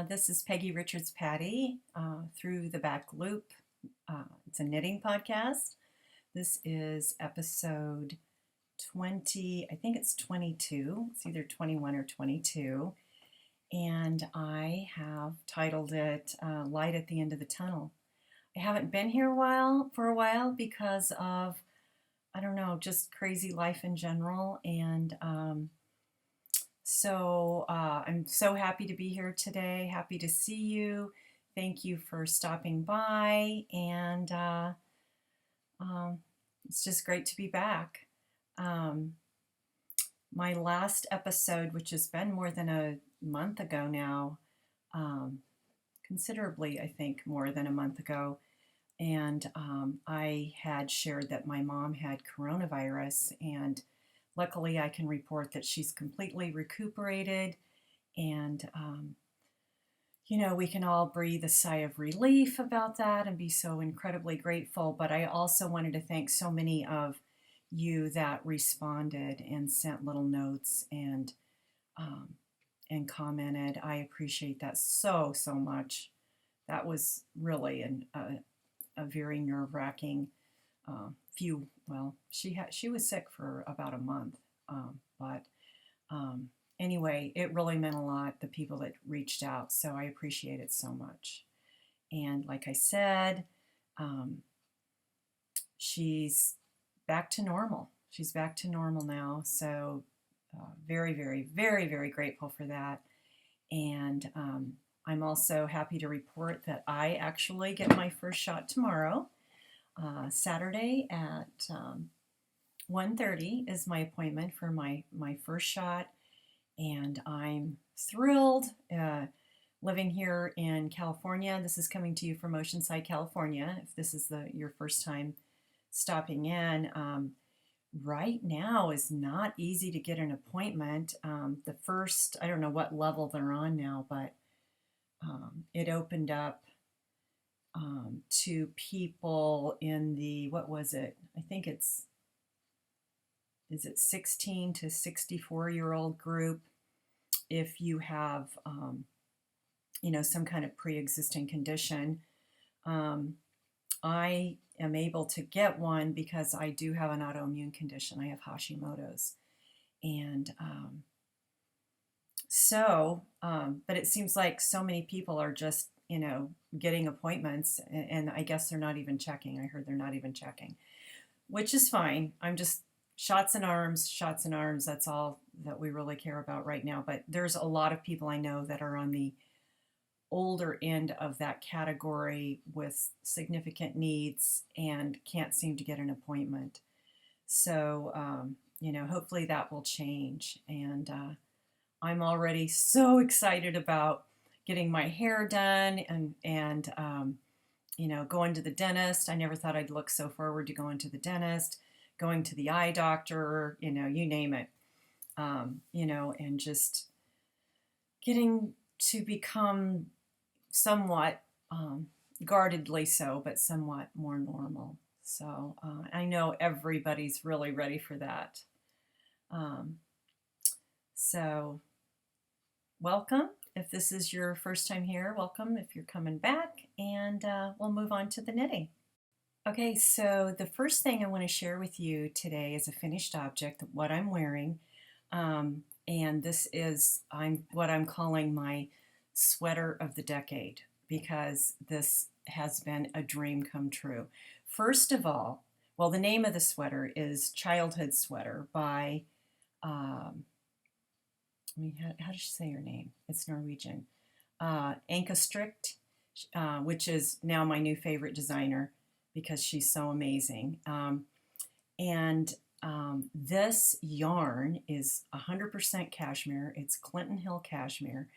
This is Peggy Richards Patty through the Back Loop. It's a knitting podcast. This is episode 20, I think it's 22. It's either 21 or 22. And I have titled it Light at the End of the Tunnel. I haven't been here for a while because of, I don't know, just crazy life in general. And So I'm so happy to be here today. Happy to see you. Thank you for stopping by. And it's just great to be back. My last episode, which has been more than a month ago now, considerably, I think, more than a month ago. And I had shared that my mom had coronavirus, and luckily I can report that she's completely recuperated, and we can all breathe a sigh of relief about that and be so incredibly grateful. But I also wanted to thank so many of you that responded and sent little notes and commented. I appreciate that so much. That was really a very nerve-wracking she was sick for about a month, but anyway, it really meant a lot, the people that reached out, so I appreciate it so much. And like I said, she's back to normal. She's back to normal now, so very, very, very, very grateful for that. And I'm also happy to report that I actually get my first shot tomorrow. Saturday at 1:30 is my appointment for my first shot, and I'm thrilled. Living here in California, this is coming to you from Oceanside, California. If this is your first time stopping in, right now is not easy to get an appointment. The first, I don't know what level they're on now, but it opened up to people in the, what was it? I think is it 16 to 64-year-old group. If you have, some kind of pre-existing condition, I am able to get one because I do have an autoimmune condition. I have Hashimoto's. And but it seems like so many people are just getting appointments, and I guess they're not even checking. I heard they're not even checking, which is fine. I'm just shots in arms. That's all that we really care about right now. But there's a lot of people I know that are on the older end of that category with significant needs and can't seem to get an appointment. So, hopefully that will change. And I'm already so excited about getting my hair done and going to the dentist. I never thought I'd look so forward to going to the dentist, going to the eye doctor, you name it, and just getting to become somewhat guardedly so, but somewhat more normal. So I know everybody's really ready for that. So welcome. If this is your first time here, welcome. If you're coming back, and we'll move on to the knitting. Okay, so the first thing I want to share with you today is a finished object, what I'm wearing. And this is what I'm calling my sweater of the decade, because this has been a dream come true. First of all, well, the name of the sweater is Childhood Sweater by how does she say her name? It's Norwegian. Anka Strict, which is now my new favorite designer because she's so amazing. This yarn is 100% cashmere. It's Clinton Hill cashmere.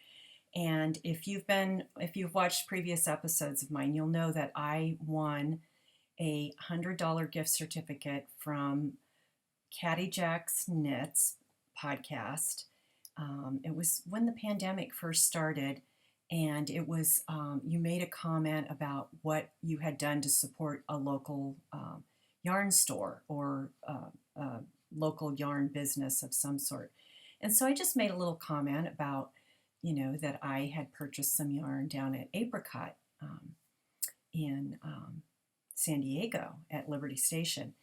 And if you've watched previous episodes of mine, you'll know that I won a $100 gift certificate from Caddy Jack's Knits podcast. It was when the pandemic first started, and it was you made a comment about what you had done to support a local yarn store or local yarn business of some sort. And so I just made a little comment about that I had purchased some yarn down at Apricot in San Diego at Liberty Station.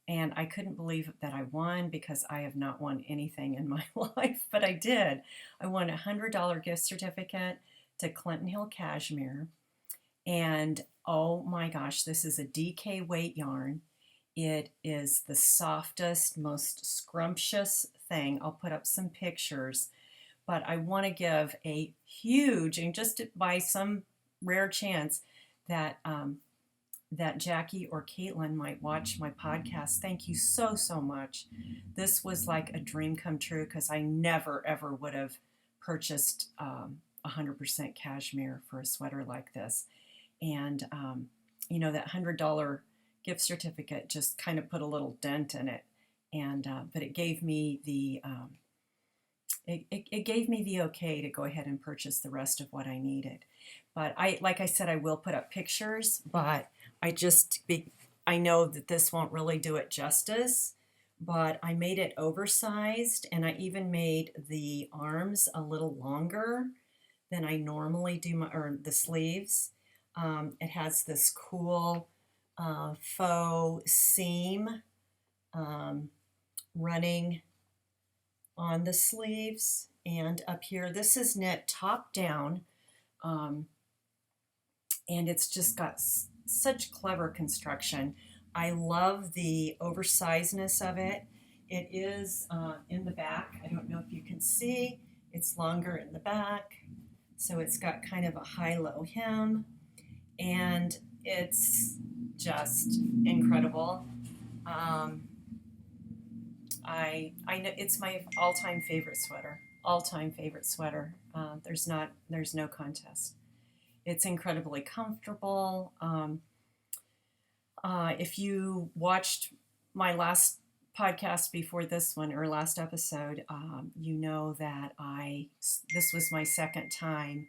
And I couldn't believe that I won, because I have not won anything in my life, but I did. I won a $100 gift certificate to Clinton Hill Cashmere. And oh my gosh, this is a DK weight yarn. It is the softest, most scrumptious thing. I'll put up some pictures, but I want to give a huge, and just by some rare chance that that Jackie or Caitlin might watch my podcast, thank you so, so much. This was like a dream come true, because I never, ever would have purchased 100% cashmere for a sweater like this. And, that $100 gift certificate just kind of put a little dent in it. And, but it gave me the, it gave me the okay to go ahead and purchase the rest of what I needed. But like I said, I will put up pictures, but I know that this won't really do it justice, but I made it oversized, and I even made the arms a little longer than I normally do, or the sleeves. It has this cool faux seam running on the sleeves and up here. This is knit top down, and it's just got such clever construction. I love the oversizedness of it. It is in the back. I don't know if you can see. It's longer in the back, so it's got kind of a high-low hem, and it's just incredible. I know it's my all-time favorite sweater. All-time favorite sweater. There's no contest. It's incredibly comfortable. If you watched my last podcast before this one, or last episode, you know that this was my second time.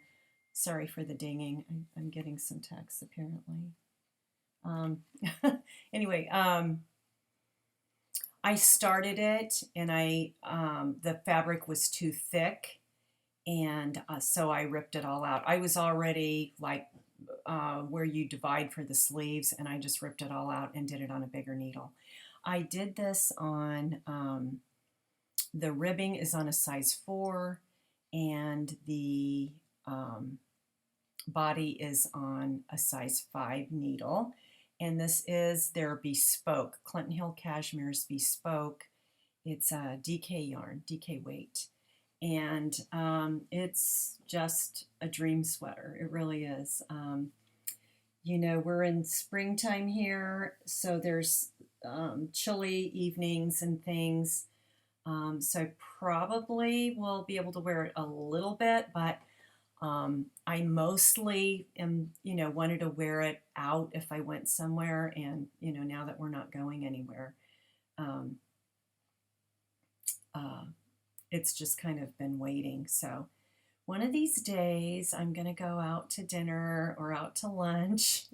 Sorry for the dinging. I'm getting some texts apparently. Anyway, I started it, and the fabric was too thick, and so I ripped it all out. I was already like where you divide for the sleeves, and I just ripped it all out and did it on a bigger needle. I did this on, the ribbing is on a size 4, and the body is on a size 5 needle. And this is their bespoke, Clinton Hill Cashmere's bespoke. It's a DK yarn, DK weight. And it's just a dream sweater. It really is. We're in springtime here, so there's chilly evenings and things. So I probably will be able to wear it a little bit, but I mostly wanted to wear it out if I went somewhere, and now that we're not going anywhere, it's just kind of been waiting. So one of these days I'm going to go out to dinner or out to lunch,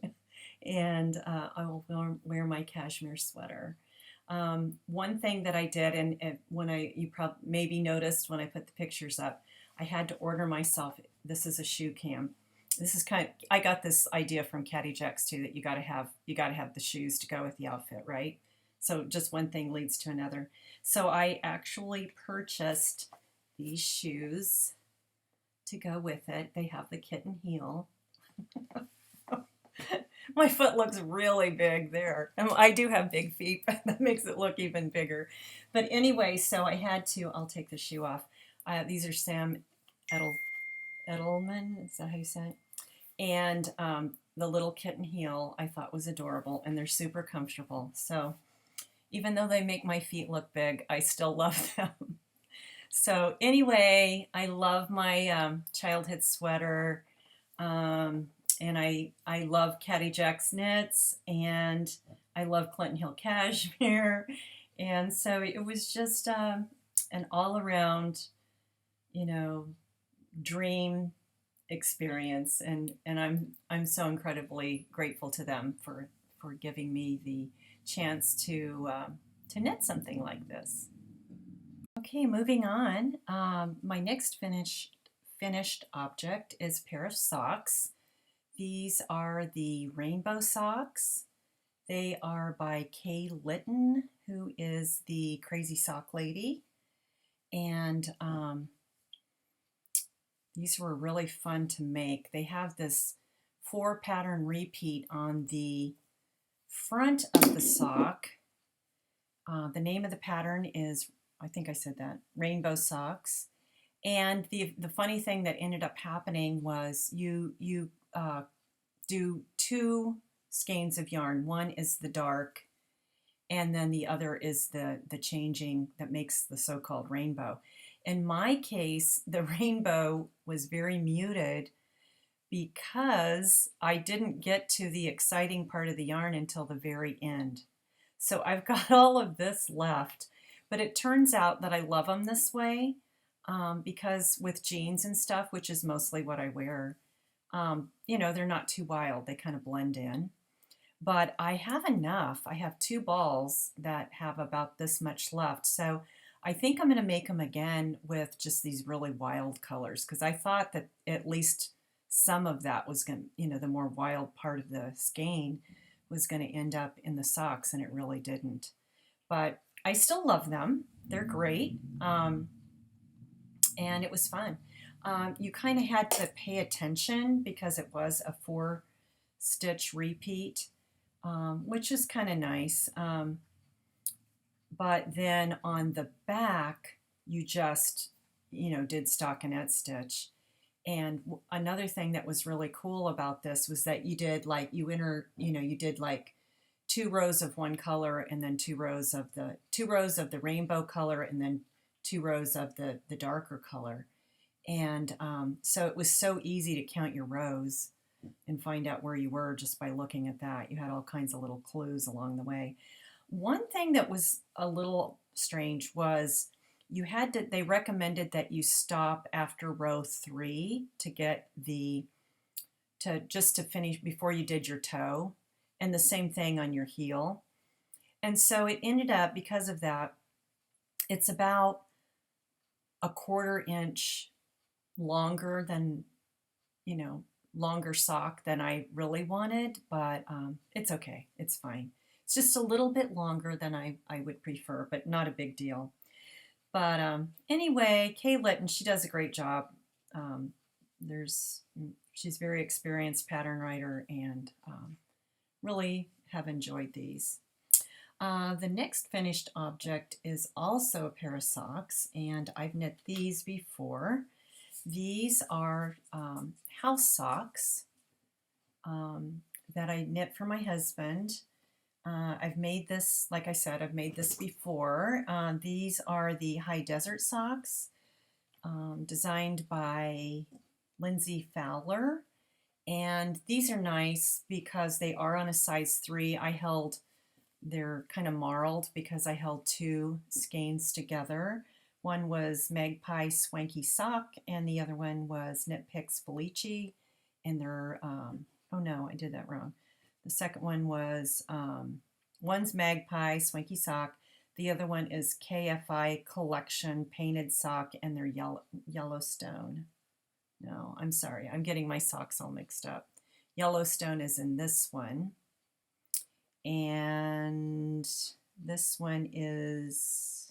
and I will wear my cashmere sweater. One thing that I did, and you probably maybe noticed when I put the pictures up, I had to order myself. This is a shoe cam. This is I got this idea from Caddy Jacks too, that you got to have the shoes to go with the outfit, right? So just one thing leads to another. So I actually purchased these shoes to go with it. They have the kitten heel. My foot looks really big there. I do have big feet, but that makes it look even bigger. But anyway, so I'll take the shoe off. These are Sam Edelman, is that how you say it? And the little kitten heel I thought was adorable, and they're super comfortable. So even though they make my feet look big, I still love them. So anyway, I love my childhood sweater, and I love Caddy Jacks knits, and I love Clinton Hill Cashmere, and so it was just an all-around, dream experience, and I'm so incredibly grateful to them for giving me the chance to knit something like this. Okay, moving on. My next finished object is a pair of socks. These are the rainbow socks. They are by Kay Litton, who is the crazy sock lady. And these were really fun to make. They have this 4 pattern repeat on the front of the sock. The name of the pattern is, I think I said that, Rainbow Socks. And the funny thing that ended up happening was you do 2 skeins of yarn. One is the dark, and then the other is the changing that makes the so-called rainbow. In my case, the rainbow was very muted because I didn't get to the exciting part of the yarn until the very end. So I've got all of this left, but it turns out that I love them this way because with jeans and stuff, which is mostly what I wear, you know, they're not too wild. They kind of blend in. But I have enough. I have 2 balls that have about this much left. So I think I'm going to make them again with just these really wild colors because I thought that at least some of that was going to, you know, the more wild part of the skein was going to end up in the socks, and it really didn't. But I still love them. They're great. And it was fun. You kind of had to pay attention because it was a 4-stitch repeat, which is kind of nice. But then on the back, you just, you know, did stockinette stitch. And another thing that was really cool about this was that you did like, you did like 2 rows of one color and then 2 rows of the rainbow color and then 2 rows of the darker color. And so it was so easy to count your rows and find out where you were just by looking at that. You had all kinds of little clues along the way. One thing that was a little strange was they recommended that you stop after row 3 to get to finish before you did your toe, and the same thing on your heel. And so it ended up, because of that, it's about a 1/4 inch longer than, you know, longer sock than I really wanted, but it's okay. It's fine. It's just a little bit longer than I would prefer, but not a big deal. But anyway, Kay Litton, she does a great job. She's very experienced pattern writer, and really have enjoyed these. The next finished object is also a pair of socks, and I've knit these before. These are house socks that I knit for my husband. I've made this, like I said, I've made this before. These are the High Desert socks, designed by Lindsay Fowler. And these are nice because they are on a size 3. They're kind of marled because I held 2 skeins together. One was Magpie Swanky Sock, and the other one was Knit Picks Felici. And they're, oh no, I did that wrong. The second one was, one's Magpie Swanky Sock. The other one is KFI Collection Painted Sock, and they're Yellowstone. No, I'm sorry. I'm getting my socks all mixed up. Yellowstone is in this one. And this one is,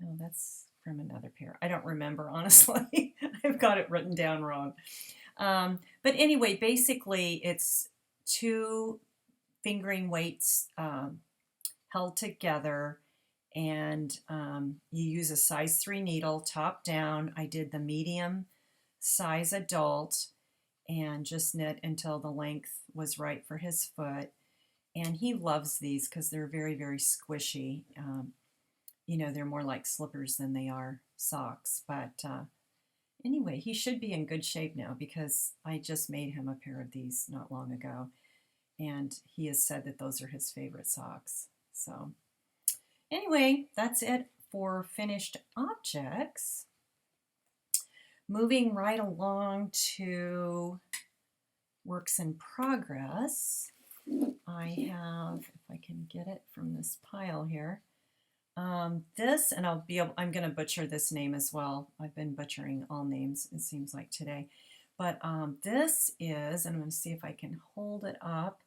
oh, that's from another pair. I don't remember, honestly. I've got it written down wrong. But anyway, basically it's 2 fingering weights held together, and you use a size 3 needle top down. I did the medium size adult and just knit until the length was right for his foot. And he loves these because they're very, very squishy. You know, they're more like slippers than they are socks. But anyway, he should be in good shape now because I just made him a pair of these not long ago. And he has said that those are his favorite socks. So anyway, that's it for finished objects. Moving right along to works in progress. I have, if I can get it from this pile here, This, and I'm going to butcher this name as well. I've been butchering all names, it seems like today. But this is, and I'm going to see if I can hold it up.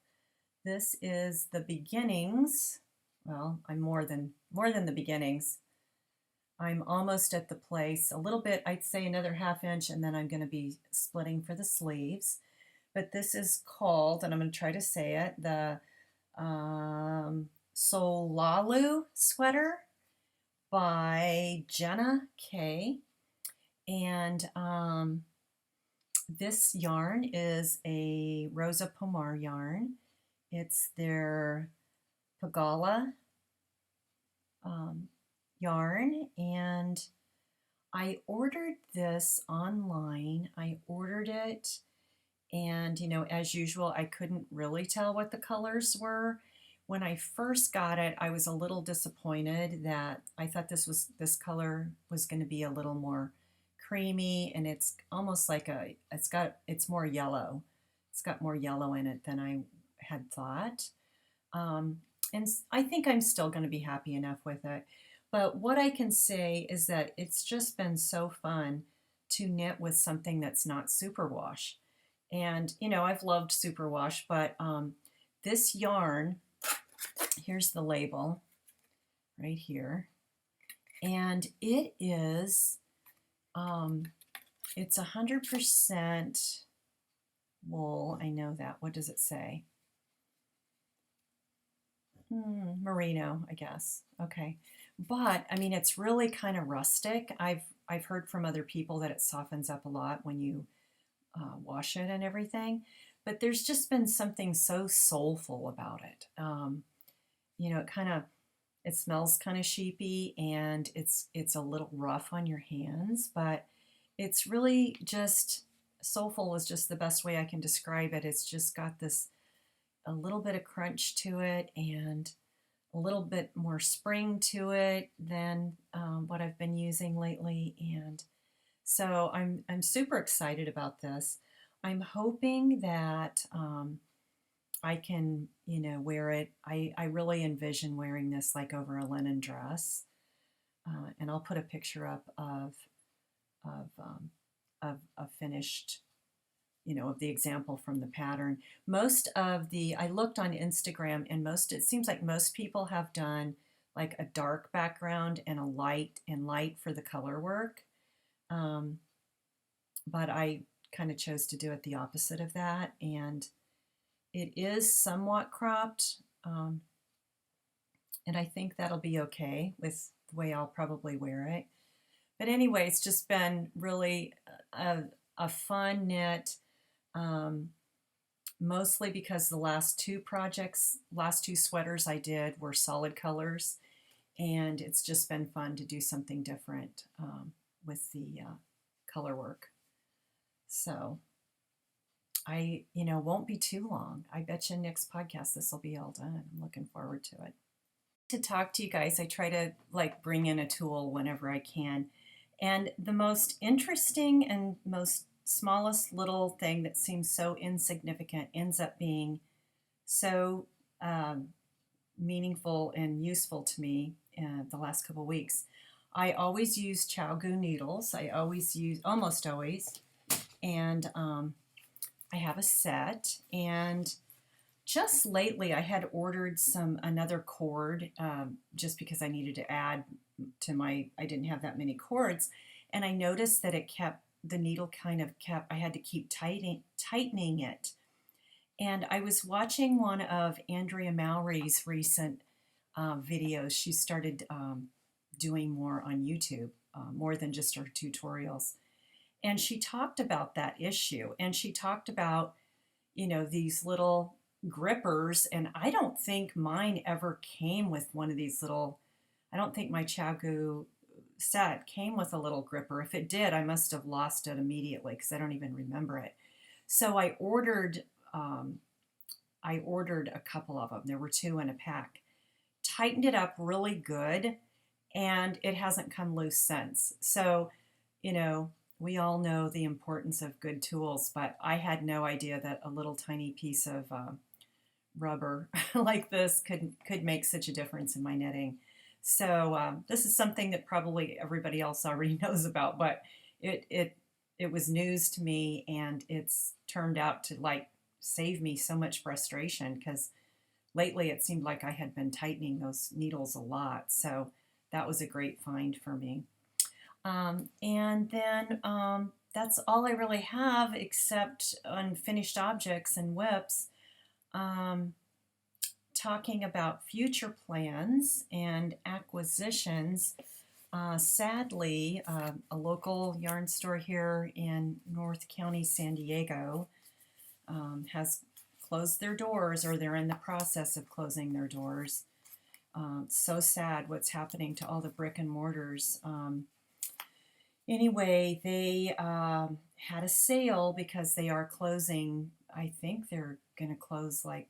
This is the beginnings. Well, I'm more than the beginnings. I'm almost at the place, a little bit, I'd say another ½ inch, and then I'm going to be splitting for the sleeves. But this is called, and I'm going to try to say it, the Solalu Sweater by Jenna K. And this yarn is a Rosa Pomar yarn. It's their Pagala yarn, and I ordered this online. I ordered it, and as usual, I couldn't really tell what the colors were. When I first got it, I was a little disappointed that I thought this color was going to be a little more creamy, and it's almost like it's more yellow. It's got more yellow in it than I had thought. And I think I'm still going to be happy enough with it. But what I can say is that it's just been so fun to knit with something that's not superwash. And, I've loved superwash, but this yarn, here's the label right here. And it is, it's 100% wool. I know that. What does it say? Merino, I guess. Okay. But I mean, it's really kind of rustic. I've heard from other people that it softens up a lot when you wash it and everything. But there's just been something so soulful about it. It smells kind of sheepy, and it's a little rough on your hands, but it's really just soulful is just the best way I can describe it. It's just got this a little bit of crunch to it and a little bit more spring to it than what I've been using lately. And so I'm super excited about this. I'm hoping that I can, wear it. I really envision wearing this like over a linen dress. And I'll put a picture up of a finished, of the example from the pattern. I looked on Instagram, and it seems like most people have done like a dark background and a light for the color work. But I kind of chose to do it the opposite of that, and it is somewhat cropped, and I think that'll be okay with the way I'll probably wear it. But anyway, it's just been really a fun knit, mostly because the last two sweaters I did were solid colors, and it's just been fun to do something different with the color work. So I, won't be too long. I bet you next podcast this will be all done. I'm looking forward to it. To talk to you guys, I try to bring in a tool whenever I can. And the most interesting and most smallest little thing that seems so insignificant ends up being so meaningful and useful to me the last couple weeks. I always use ChowGoo needles. Almost always. And I have a set, and just lately I had ordered another cord just because I needed to add to I didn't have that many cords, and I noticed that the needle I had to keep tightening it. And I was watching one of Andrea Mowry's recent videos. She started doing more on YouTube, more than just her tutorials. And she talked about that issue, and she talked about, these little grippers, and I don't think mine ever came with one of these I don't think my ChowGoo set came with a little gripper. If it did, I must have lost it immediately because I don't even remember it. So I ordered a couple of them. There were 2 in a pack. Tightened it up really good, and it hasn't come loose since. So, we all know the importance of good tools, but I had no idea that a little tiny piece of rubber like this could make such a difference in my knitting. So this is something that probably everybody else already knows about, but it it it was news to me, and it's turned out to like save me so much frustration because lately it seemed like I had been tightening those needles a lot. So that was a great find for me. And then that's all I really have except unfinished objects and whips. Um, Talking about future plans and acquisitions, sadly, a local yarn store here in North County, San Diego, has closed their doors, or they're in the process of closing their doors. So sad what's happening to all the brick and mortars. Anyway, they had a sale because they are closing. I think they're going to close like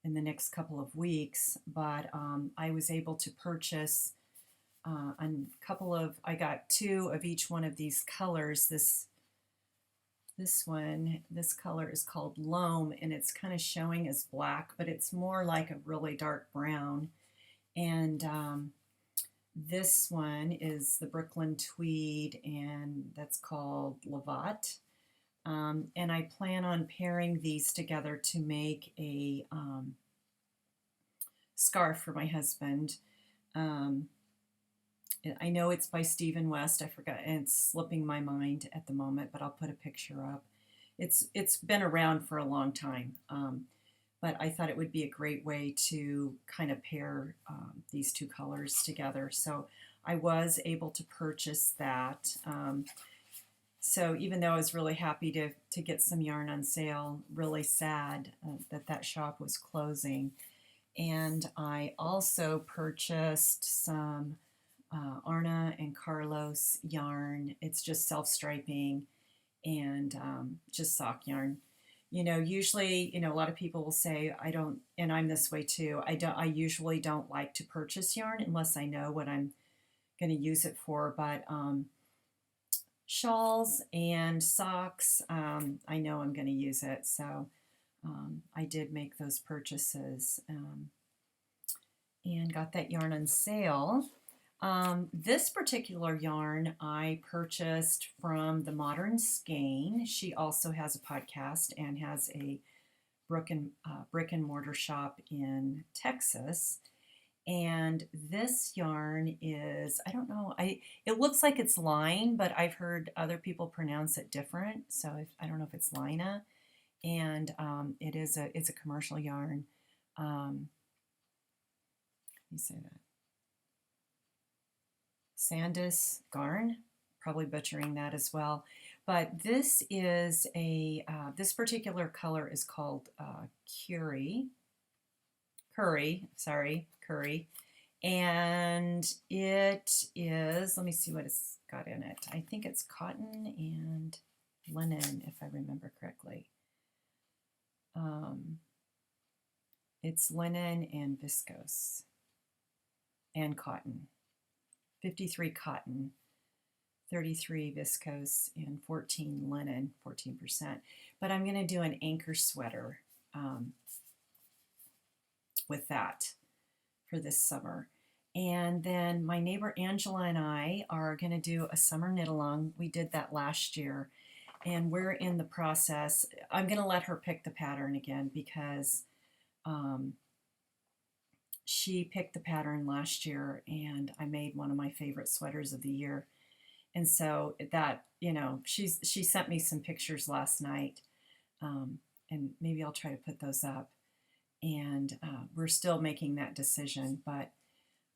in the next couple of weeks, but I was able to purchase a couple of, I got two of each one of these colors. This color is called Loam, and it's kind of showing as black, but it's more like a really dark brown. And this one is the Brooklyn Tweed, and that's called Lovat. And I plan on pairing these together to make a scarf for my husband. I know it's by Stephen West. I forgot, and it's slipping my mind at the moment, but I'll put a picture up. It's been around for a long time, but I thought it would be a great way to kind of pair these two colors together. So I was able to purchase that. So even though I was really happy to get some yarn on sale, really sad that shop was closing. And I also purchased some Arna and Carlos yarn. It's just self-striping and just sock yarn. Usually, a lot of people will say, I don't, and I'm this way too, I usually don't like to purchase yarn unless I know what I'm going to use it for, but shawls and socks, I know I'm going to use it, so I did make those purchases and got that yarn on sale. This particular yarn I purchased from the Modern Skein. She also has a podcast and has a brick and mortar shop in Texas. And this yarn is, I don't know, it looks like it's line, but I've heard other people pronounce it different. So I don't know if it's Lina. And it's a commercial yarn. Let me say that. Sandus Garn, probably butchering that as well. But this is this particular color is called Curry, and it is, let me see what it's got in it. I think it's cotton and linen, if I remember correctly. It's linen and viscose and cotton. 53 cotton, 33 viscose, and 14 linen, 14%. But I'm going to do an anchor sweater with that for this summer. And then my neighbor Angela and I are going to do a summer knit along. We did that last year, and we're in the process. I'm going to let her pick the pattern again because she picked the pattern last year, and I made one of my favorite sweaters of the year. And so that, she sent me some pictures last night, and maybe I'll try to put those up. And we're still making that decision, but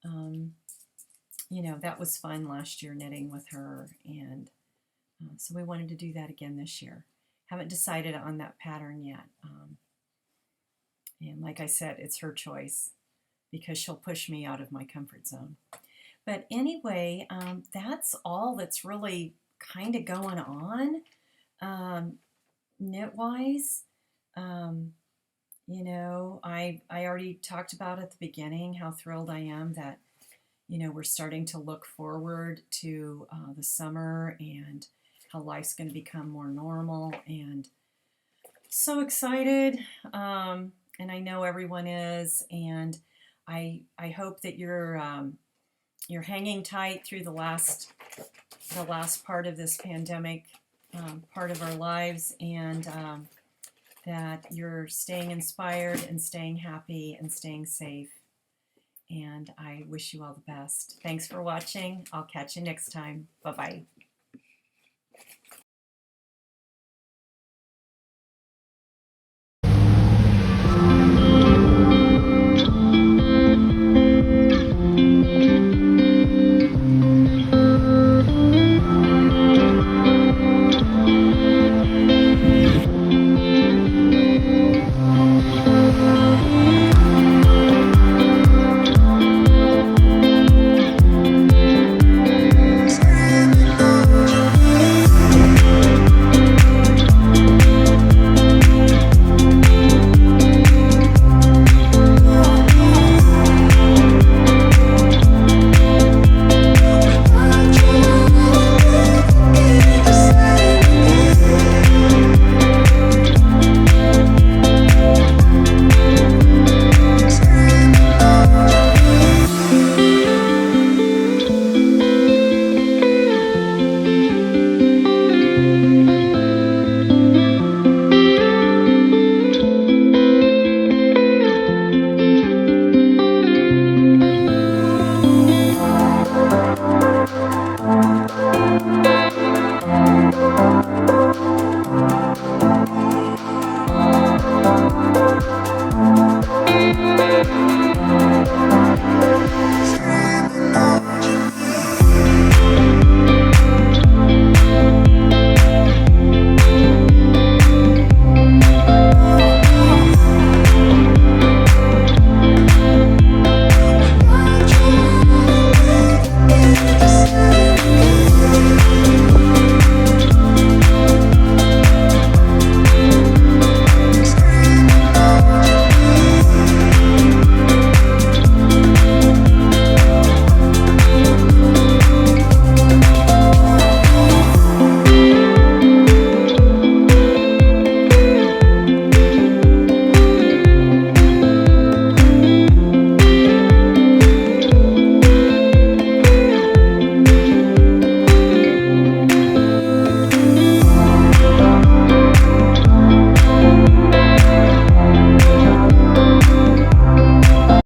that was fun last year knitting with her, and so we wanted to do that again this year. Haven't decided on that pattern yet, and like I said, it's her choice because she'll push me out of my comfort zone. But anyway, that's all that's really kind of going on knit-wise. I already talked about at the beginning how thrilled I am that, we're starting to look forward to the summer and how life's going to become more normal, and so excited. And I know everyone is, and I hope that you're you're hanging tight through the last part of this pandemic, part of our lives, and that you're staying inspired and staying happy and staying safe. And I wish you all the best. Thanks for watching. I'll catch you next time. Bye-bye.